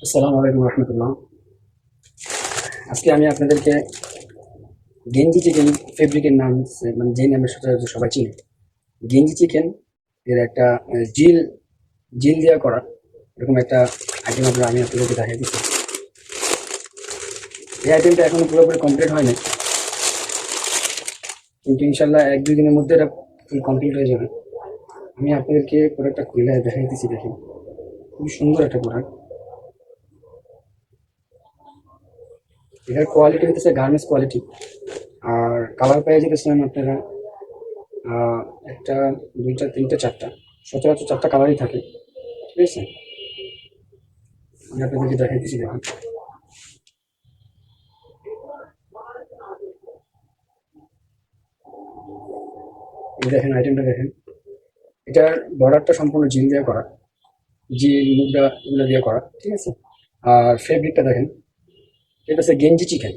আসসালামু আলাইকুম রহমতুল্লাহ। আজকে আমি আপনাদেরকে গেঞ্জি চিকেন ফেব্রিকের নাম মানে যে নামের সাথে সবাই চিনে, গেঞ্জি চিকেন এর একটা জিল জিল দেওয়া করা এরকম একটা আইটেম আমি আপনাদেরকে দেখাই দিচ্ছি। এই আইটেমটা এখনো পুরোপুরি কমপ্লিট হয়নি, কিন্তু ইনশাল্লাহ 1-2 দিনের মধ্যে এটা ফুল কমপ্লিট হয়ে যাবে। আমি আপনাদেরকে প্রোডাক্টটা খুলে দেখাই দিচ্ছি। দেখেন, খুবই সুন্দর একটা প্রোডাক্ট। এটার কোয়ালিটি হচ্ছে গার্মেন্টস কোয়ালিটি। আর কালার পেয়ে যেতেছিলেন আপনারা আহ, একটা, দুইটা, তিনটা, চারটা, সচরাচর চারটা কালারই থাকে। ঠিক আছে, আমি আপনাদেরকে দেখাই দিচ্ছি। দেখুন, এই দেখেন আইটেমটা দেখেন। এটার বর্ডারটা সম্পূর্ণ জিল দিয়ে করা, জিল মুদ্রা এগুলো দিয়ে করা। ঠিক আছে, আর ফেব্রিকটা দেখেন, এটা হচ্ছে গেঞ্জি চিকেন,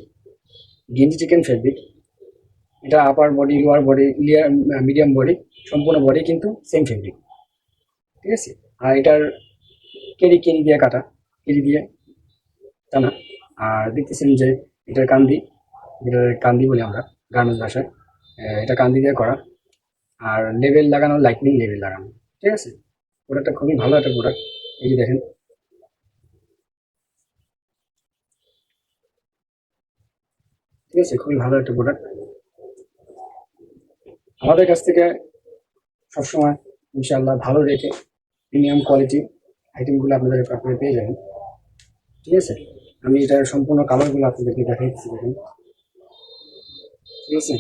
গেঞ্জি চিকেন ফেব্রিক। এটা আপার body, lower body, medium body, সম্পূর্ণ বডি কিন্তু সেম ফেব্রিক। ঠিক আছে, আর এটার কেরি কেরি দিয়ে কাটা, কেরি দিয়ে টানা। আর দেখতেছেন যে এটার কান্দি, যেটা কান্দি বলি আমরা গার্মেন্টস ভাষায়, এটা কান্দি দিয়ে করা। আর লেবেল লাগানো, লাইটনিং লেবেল লাগানো। ঠিক আছে, প্রোডাক্টটা খুবই ভালো একটা প্রোডাক্ট। এই যে দেখেন, ঠিক আছে, খুবই ভালো একটা প্রোডাক্ট। আমাদের কাছ থেকে সবসময় ইনশাআল্লাহ ভালো রেখে প্রিমিয়াম কোয়ালিটি আইটেমগুলো আপনারা পেয়ে যাবেন। ঠিক আছে, আমি এটার সম্পূর্ণ কালারগুলো আপনাদেরকে দেখাই দিচ্ছি। দেখেন, ঠিক আছে,